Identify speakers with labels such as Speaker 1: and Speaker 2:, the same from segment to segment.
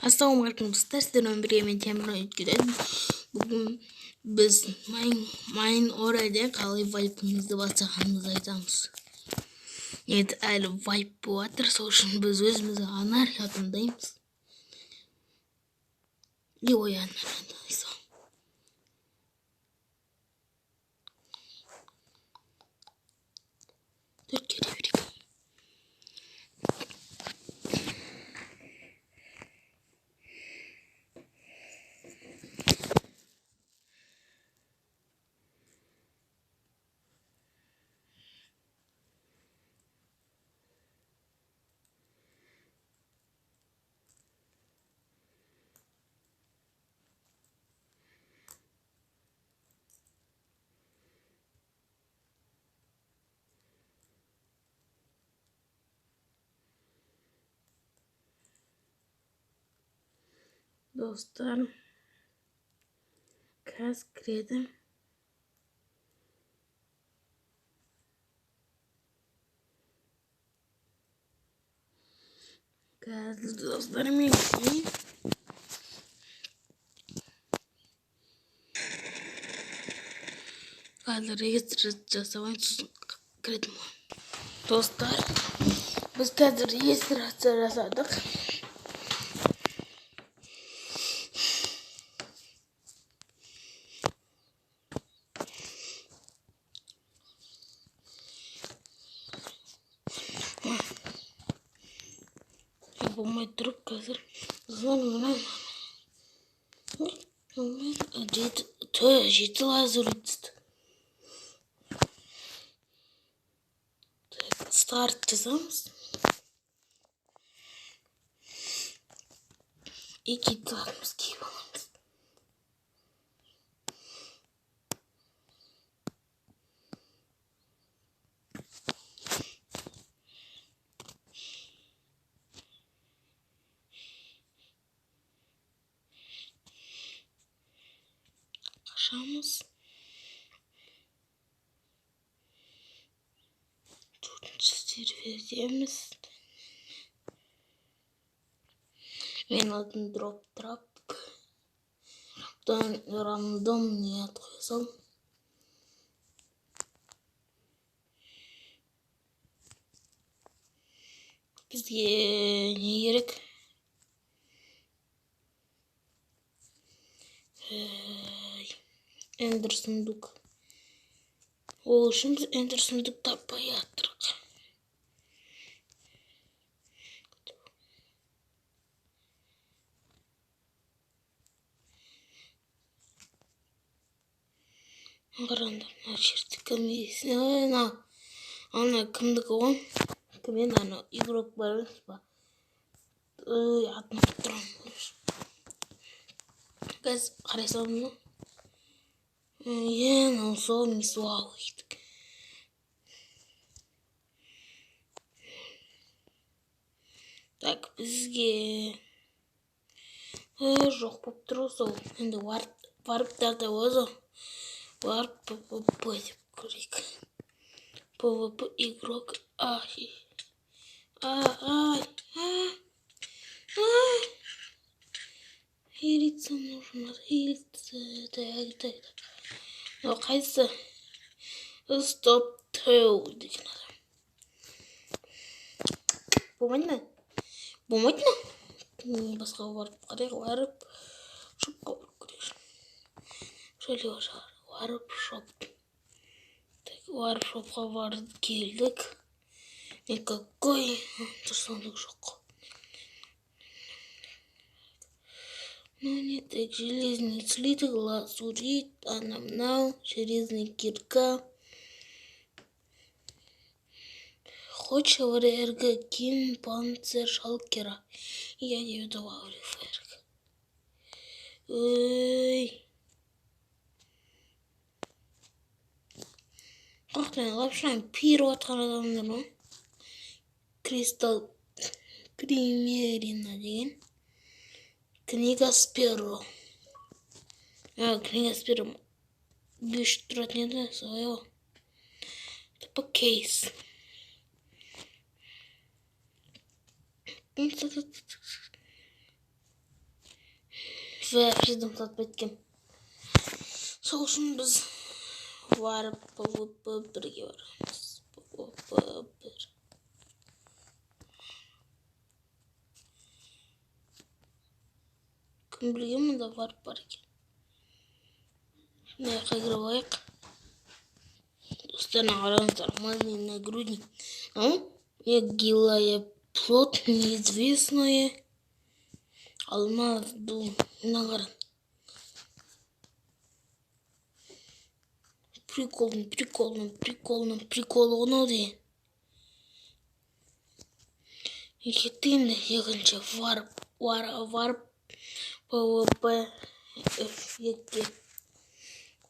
Speaker 1: Assalamualaikum dostlar, sizlerle birlikte Temel Öykü'den bugün biz main orada қалай вайпымызды бастағанымызды айтамыз. Енді әлі вайп болып жатыр, сол үшін біз өзімізді анархия таңдаймыз. И оянамыз. Dostlar, қазір кіреді. Қазір достар мен қазір регистрация жасамай кірдім. Dostlar, biz қазір регистрация жасадық. Болмай тұрып қазір жеті лазер өтті. Старт жасамыз. И кетіламыз кейіп аламыз. Қашамыз. Төртінші сервердеміз. Мен атын дроп трап. Рандомный ат қойсам. Бізге не керек? Эндер сундук. Ол үшін біз эндер сундук таппай жатырық. Қараңдар, мына жерде кім есін? Ана кімдікі ғой? Кіммен ана игрок бар емес па? Атын ұмытып қазір қарасам мына. Мынау сол мисуал дейді. Так, бізге жоқ болып тұр сол. Енді варптарда өзі варп ПВП деп көрейік. ПВП игрок. Хилиться нужно. Хилиться. Так. Но қайсы? Стоп теу деген адам. Болмайды ма? Басқа барып қарайық. Варып шопқа барып көрейік. Варып шоп. Варып шопқа барып келдік. Никакой сундук жоқ. Ну не так, железный слиток, лазурит, анамнал, железная кирка. Хочешь ФРГ, кин, панцир, шалкера. Я ее добавлю ФРГ. Ақтан лапшан пиру атқан адамдар ма? Кристалл примерина деген. Книга Сперо. Книга Сперо 5 тұратын еді, солай. Тіпі кейс. вообще дымсатып кеткен. Сол үшін біз барып PvP1-ге барамыз. PvP1. Кім білген мұнда барып бар екен. Мына жаққа кіріп алайық. Достарына қараңыздар, мазный нагрудник. Гилая плот неизвестное. Алмаз ду. Мына қараң. Прикол ғынау деген. Екетімді екінші варп PvP 2.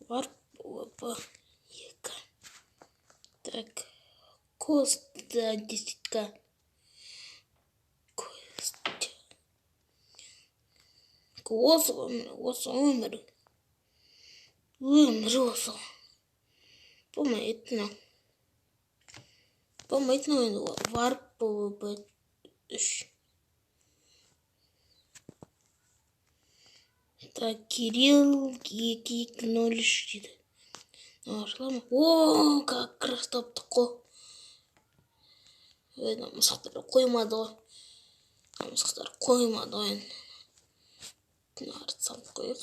Speaker 1: Варп PvP 2. Так. Коста 10к. Осы өмір осы. Помайтын енді варп PvP 3. Так, Кирилл 203 дейді. О, как раз таптық қой. Мысықтар қоймады ғой. Енді. Салып қойық.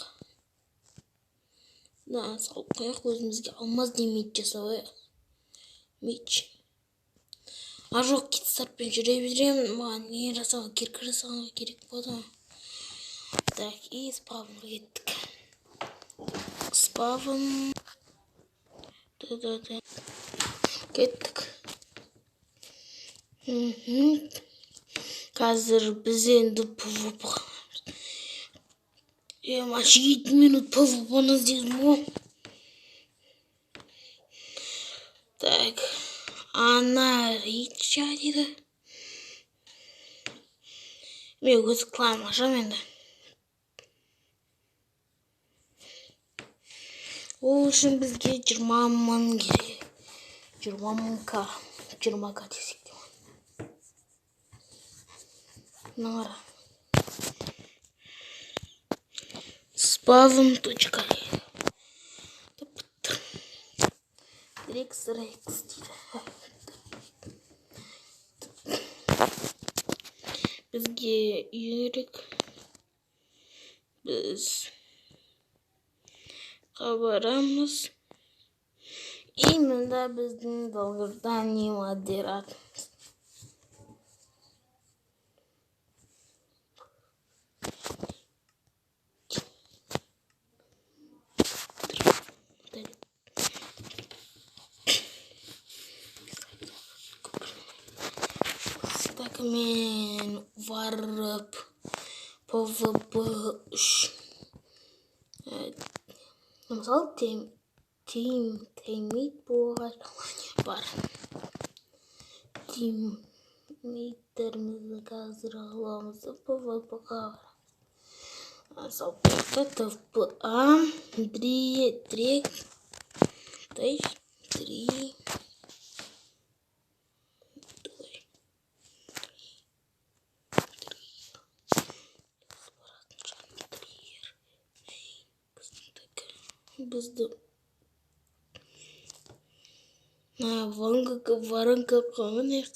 Speaker 1: Өзімізге алмаз демейді жасау. Меч. Жоқ, кетістарпен жүре беремін. Маған не жасауға керек болды. Так, и спавнға кеттік. Спавн. Кеттік. Қазір біз енді PvP. 7 минут PvP-ны іздедім ғой. Так. Ана Рича дейді. Мен өз клан ашам енді. Ол үшін бізге 20 мың керек. 20 000к десек те. Мына қара. Spawn.ru Rex дейді. Бізге үйрек. Біз қабарамыз. Именно біздің долгырдан не модератымыз. Так, мен варп PvP 3. Мысалы, теймейт болған бар. Теймейтерімізді қазір аламызды PvP-ға бар. Мысалы, TFA 3. Бізді варынға қоңын еқ.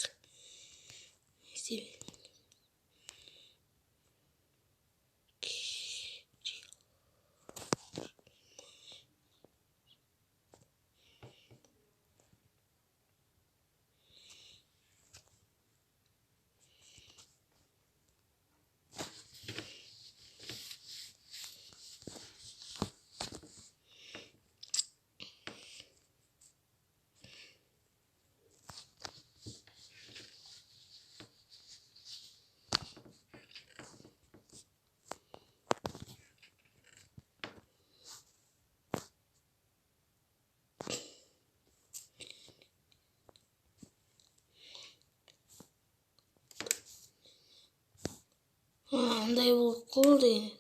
Speaker 1: Андай болып қалды.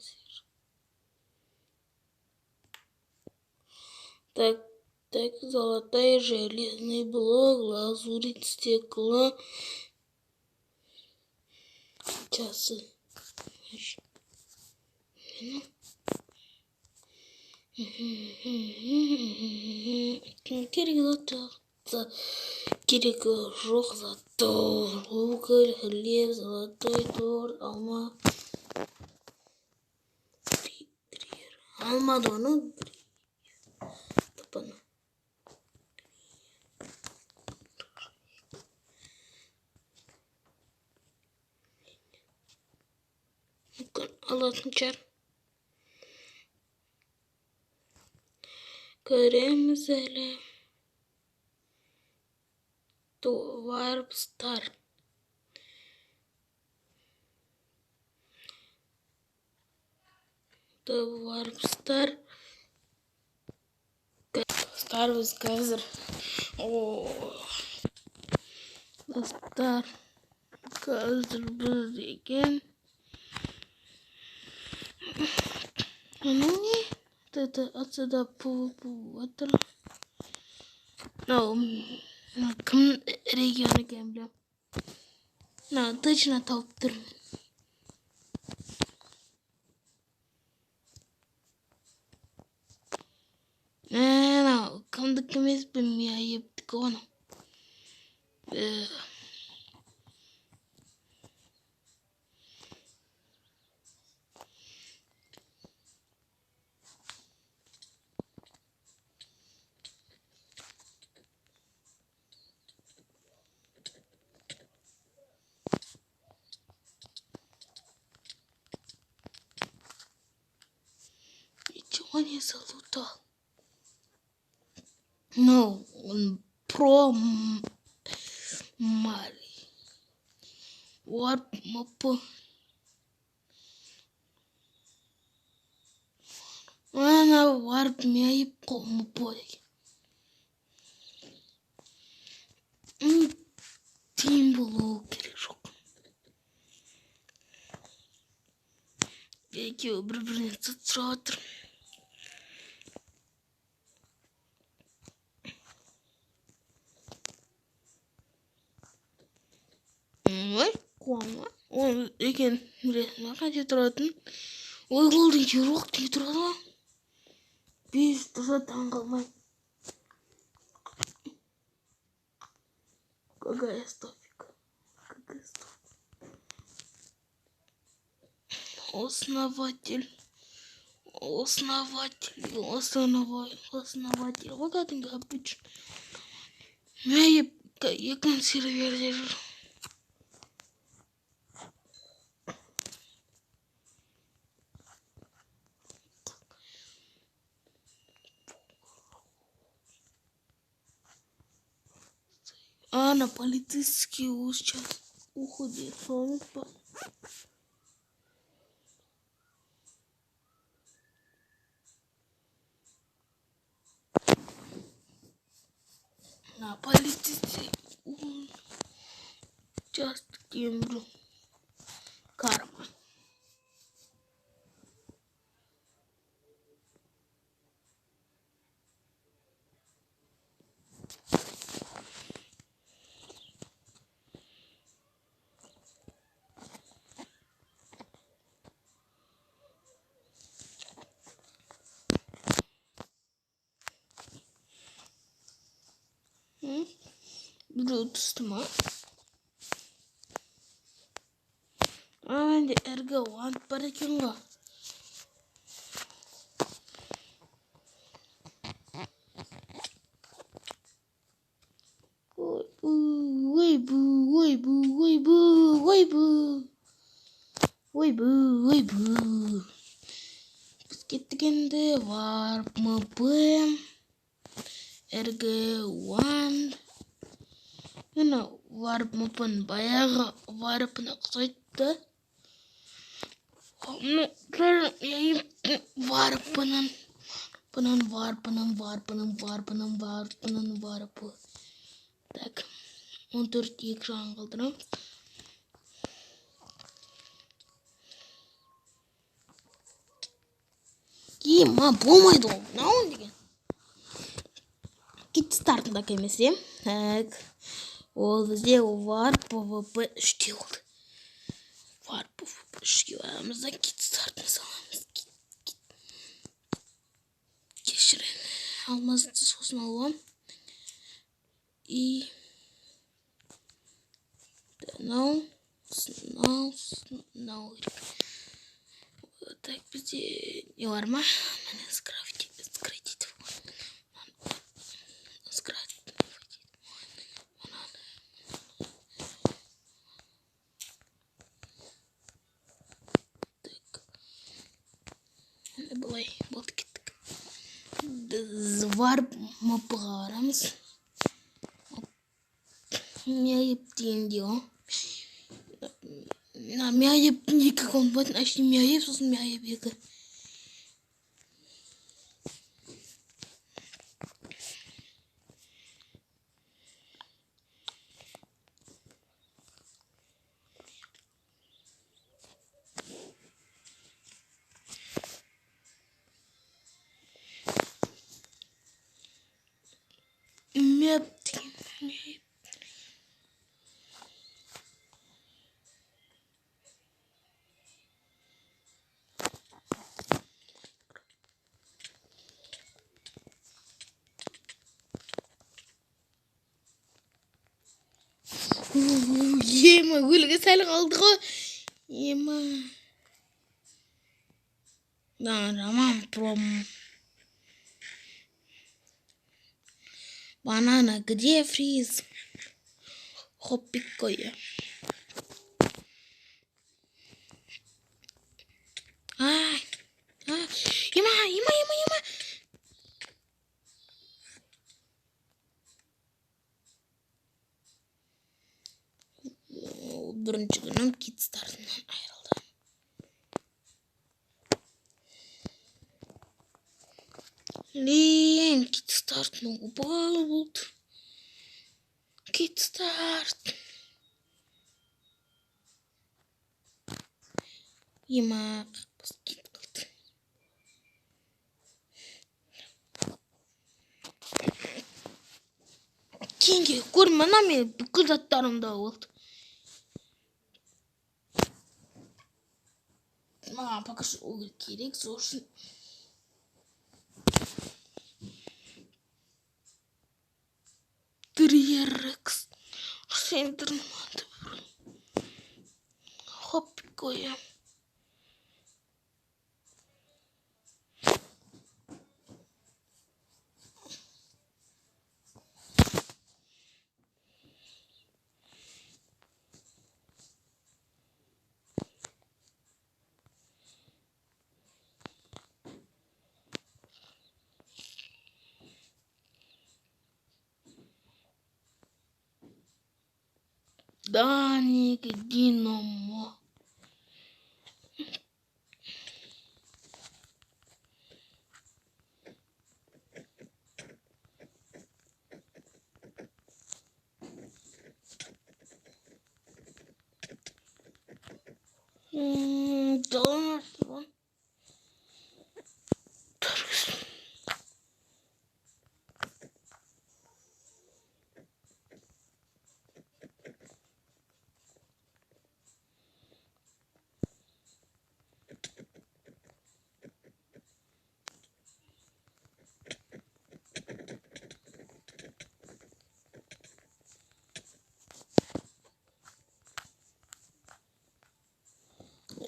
Speaker 1: Так, золотая, железный блок, лазурит, стекло, часы. Керек жоқ заттар. Уголь, хлеб, золотой торт, алма. Алмады оны. Тапаны. Алатын шығар. Көреміз әлі. Варпстар. Варпстар. Старбыз қазір. Достар. Қазір біз деген. Ну не. Это отсюда отыр. Кім регионы екен білем. Точно тауып тұрмын. Кімдікі емес білмей айыптікі оны. Ничего не залутал. No, про Мари. Варп мапу. Она варп мяй мапу. Тим болу керек жоқ. Екеуі бір-бірінен сұрап жатыр. Ой, қуама. Ол екен білесің, қанша тұратын. Ой, қолдың жоқ дей тұрады ма? Бес тұрса таң қалмай. Какая стопика. Основатель. Вагатын капыч. Мен якын серверлер. На полицейский участок уходит. На полицейский участок тембру. Карма. Біреу түсті ма? Менде әргі вант бар екен ғой. Ойбу. Біз кеттік енді варп мұпым. Әргі вант. Мені варп мұпын баяғы варпына құсайтты. Варпынан варпы. Так, 14 экран қалдырам. Ма болмайды ол. Науын деген. Кит стартында кемесе. Так. Ол бізде варп PvP 3-те болды. Варп PvP 3-ге барамыз да кит стартын саламыз. кішірен алмазды сосын алам. И мынау так, бізде не бар ма? Міне скрафтить. Былай болды кеттік. Біз варп маппыға барамыз. Мяйып дегенде ғой. Мяйыптың екі комбатын ашты. Мяйып сосын мяйып екі. Мяйып деген мяйып. Ема, өліге сәл қалды ғой. Ема. Роман пром. Банана, где фриз? Хоппикоя. Ема. Бірінші күнім кит стартынан айырылды. Лен, кит стартынан опалы болды. Кит старт. Ема, қақпас кит қылды. Кенге көрмена мен бүкіл заттарымда болды. Маған пока что ол керек, сосын. Тререкс. Сендерманды. Хоппикоя. Даник, Динамо. Да, что?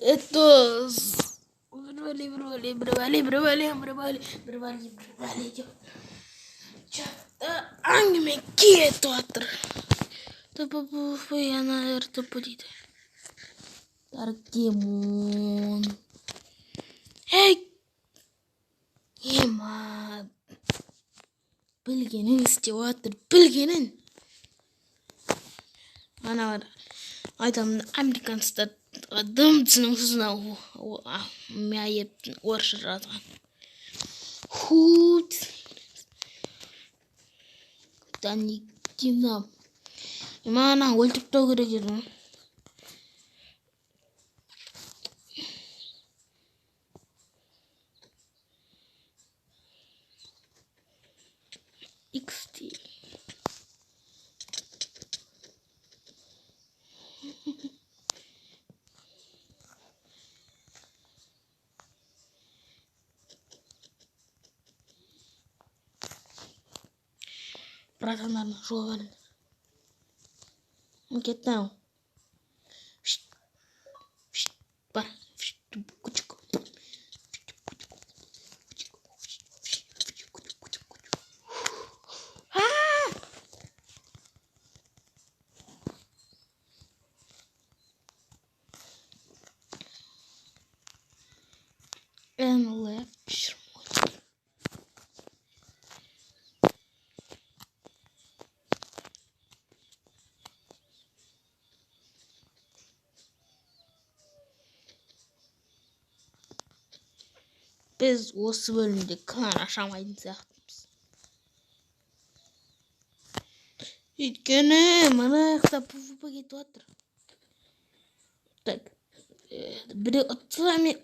Speaker 1: Это... Брывали. Чата аниме кетуатыр. Я, наверное, будет. Таркемон. Эй! Ема. Білгенін істеватыр. Білгенін. Ана бар. Айтамын, американстар адам түсініңсізін мәйептің оршы жазған. Худ. Даникина. Ана өлтіп тау керек едім. XT. братандарына жол беріңдер. Кетті ау. Бар. And left. Biz осы бөлімде клан ашамайтын сияқтымыз. Өйткені мына жақта PvP кетіп жатыр. Так, біреу ұтса мен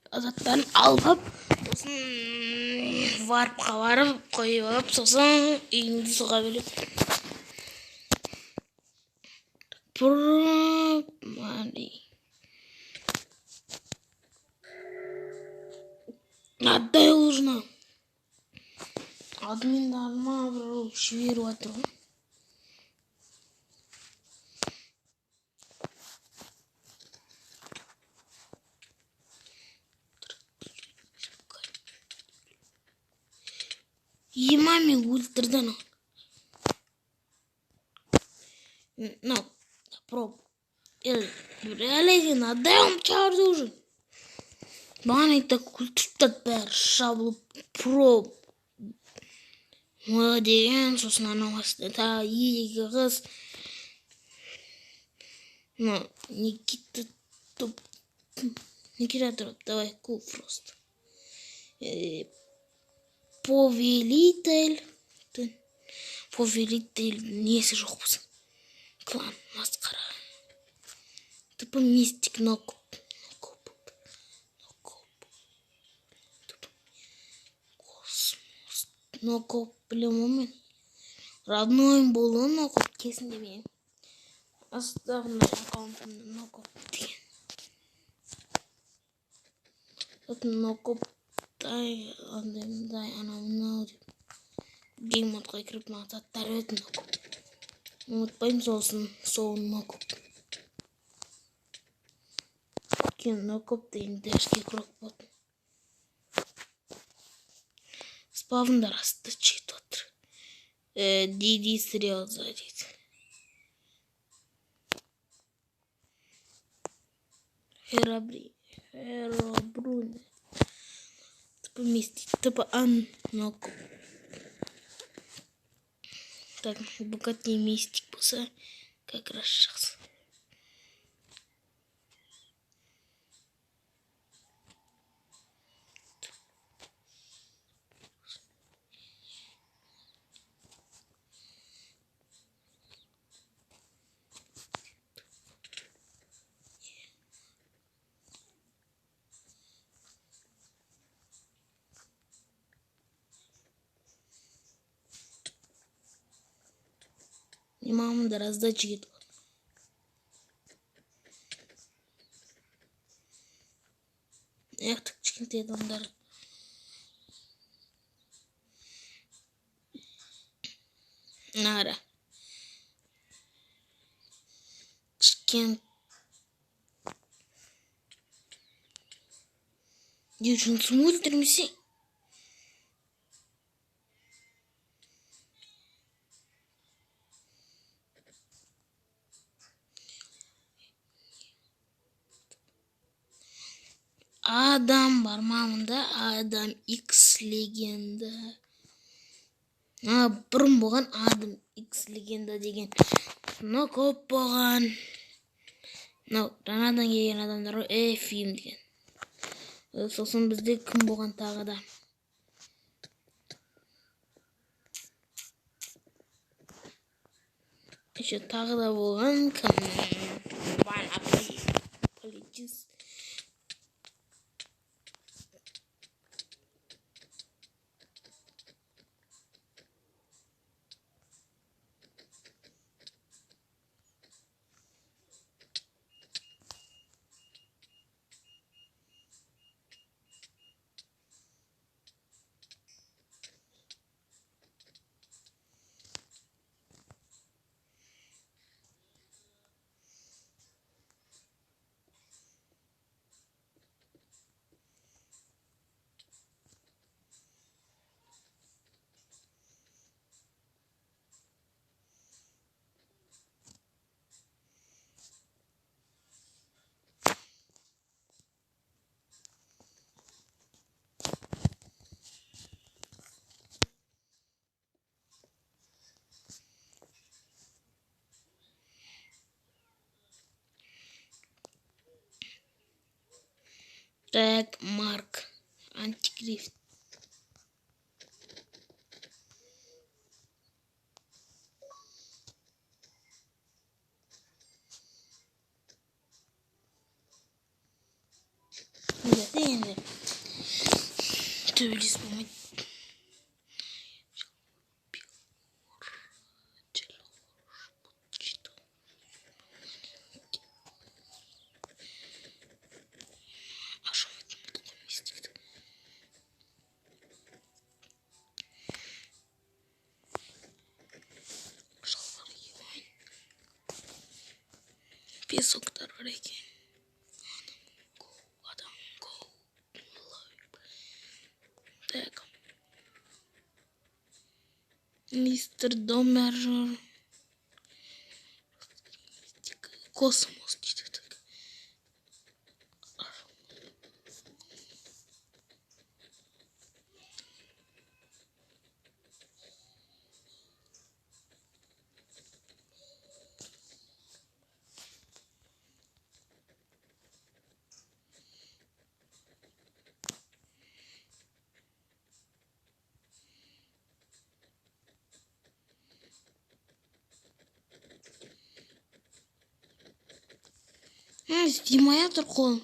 Speaker 1: азаттарын алып, сосын варпқа барып қойып алып, сосын үйімді соға береді. Отдай лыжно. Админдарыма бір жіберіп жатыр ғой. Маме ультрадан ал. Проб. Реализин, отдай он чарды уже. Баны так ультрадан бәрі шабылып проб. Деген сосын анауасты та екі қыз. Никита топ. Никита топ, давай кул просто. Повелитель несі жоқ болсын. Клан масқара. Типа мистик нокоп. Космос. Нокоп білем омен. Родной болу нокоп кесін демейм. Оставный аккаунтымды нокоп деген. Нокоп дай анау мынау деп геймодқа кіріп мақсаттар өтін нокоп. Ұмытпайым сосын нокоп. Кен нокоп деген дәшке крок болатын. Спавндар асты чет отыр. Диди среза дейді. Херобруне. Типа мистик, типа нокоп. Так, бұқат не мистик болса, как раз жақсы. Мамам да раздача кетіп отыр. Аяқтық кішкентай адамдар. Нара. Кішкен. Девчонцы өлтірмесе. Адам бар мамында, Адам X легенда. Бұрын болған Адам X легенда деген. Көп болған. Жаңадан келген адамдар фильм деген. Сосын бізде кім болған тағы да. Еще тағы да болған кім. Бана политист. Tag Mark Antikrift. Jadi ini tulis pemain песок реки. Так. Мистер Домер. Космос. Димая тұр қолым.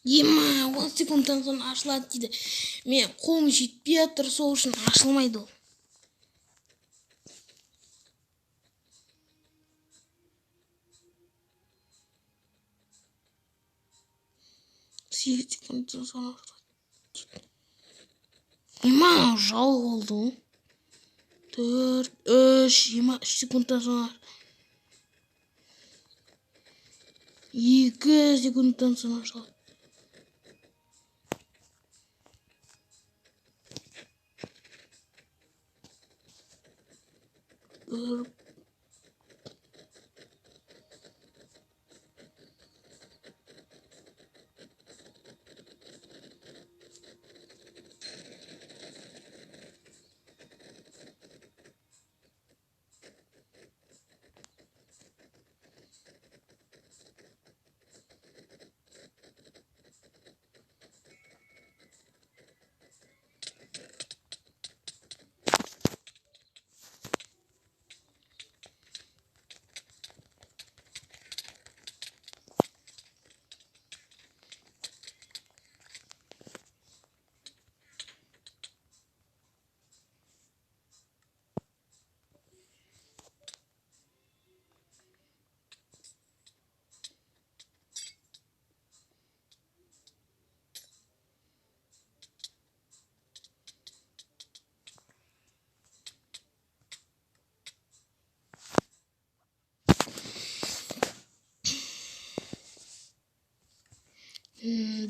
Speaker 1: Дима, 10 секундтан соң ашылады дейді. Мен қолым жетпей жатыр, сол үшін ашылмайды ол. Секундтан соң ашылады. Дима, жау болды. 4, 3, 23 секундтан соң ашылады. 2 секундтан соң ашылады.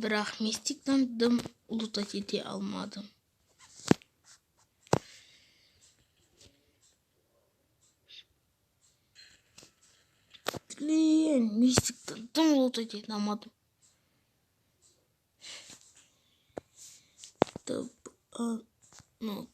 Speaker 1: Бірақ мистиктан дым лутать ете алмадым. Мистиктан дым лутать ете алмадым. Ну.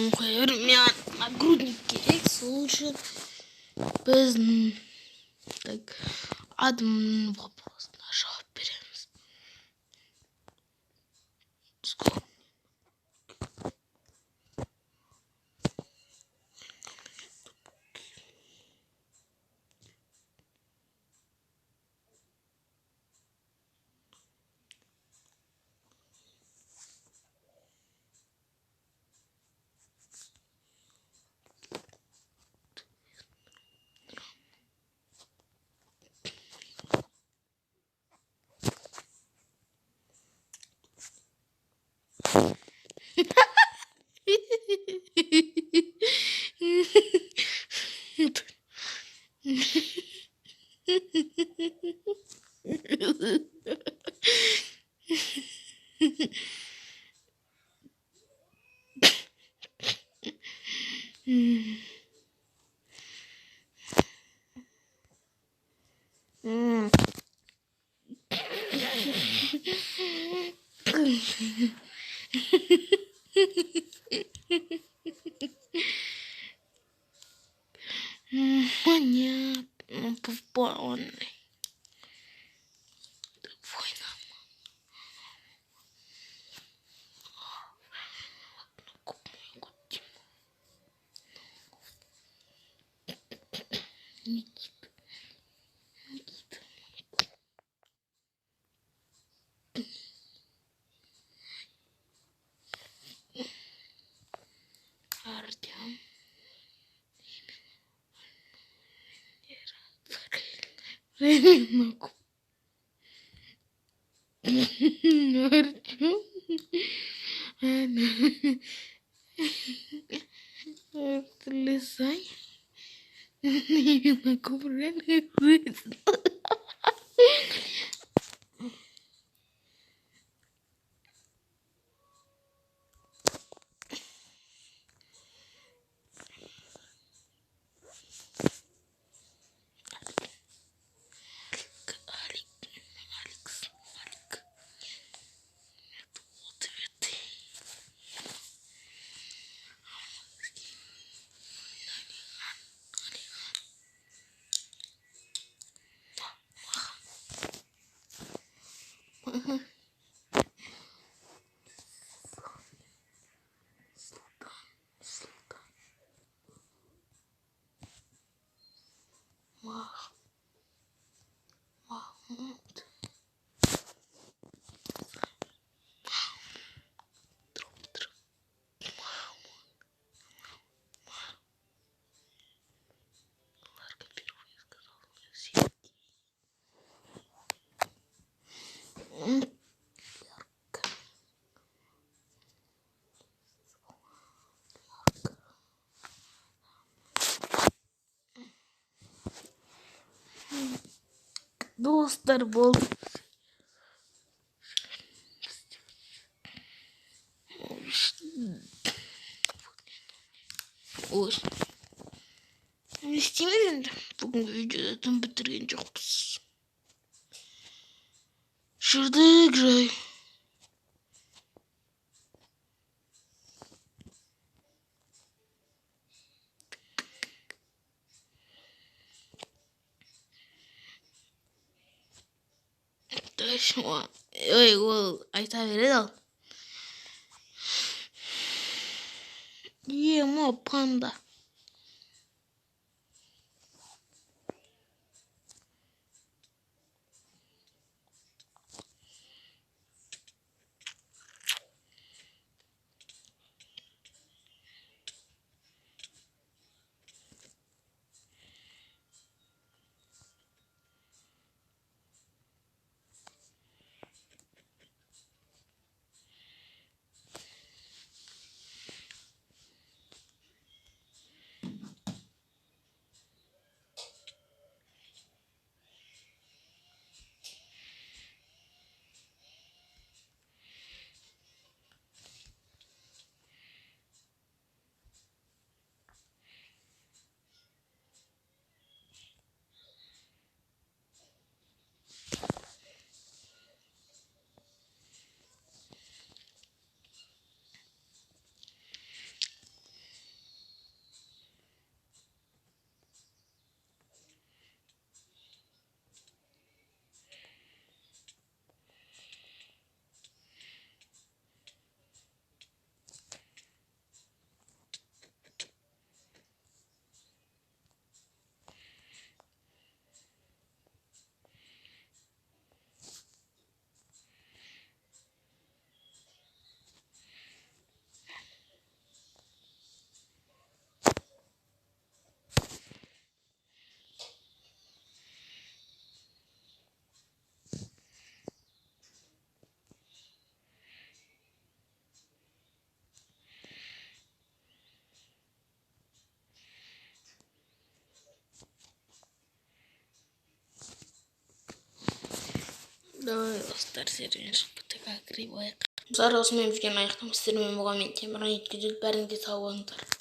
Speaker 1: Хермян, нагрудники слушают без... Так, один вопрос нашего перенос. Сколько? Понятно, повполный. Война. Никита. Артем. Артем. Слезай. Не могу правильно. Dostlar bol. Ой. Естимелен бүгінгі видеодан бітірген жоқпыз. Жүрдік жай. Ой, ол айта береді ал. Ема панда. Давай стартерин шапты как кривая. Зараз мен видеоны аяқтаймын. Сіздермен болған мен Темірхан. Бәріңізге сау болыңыздар.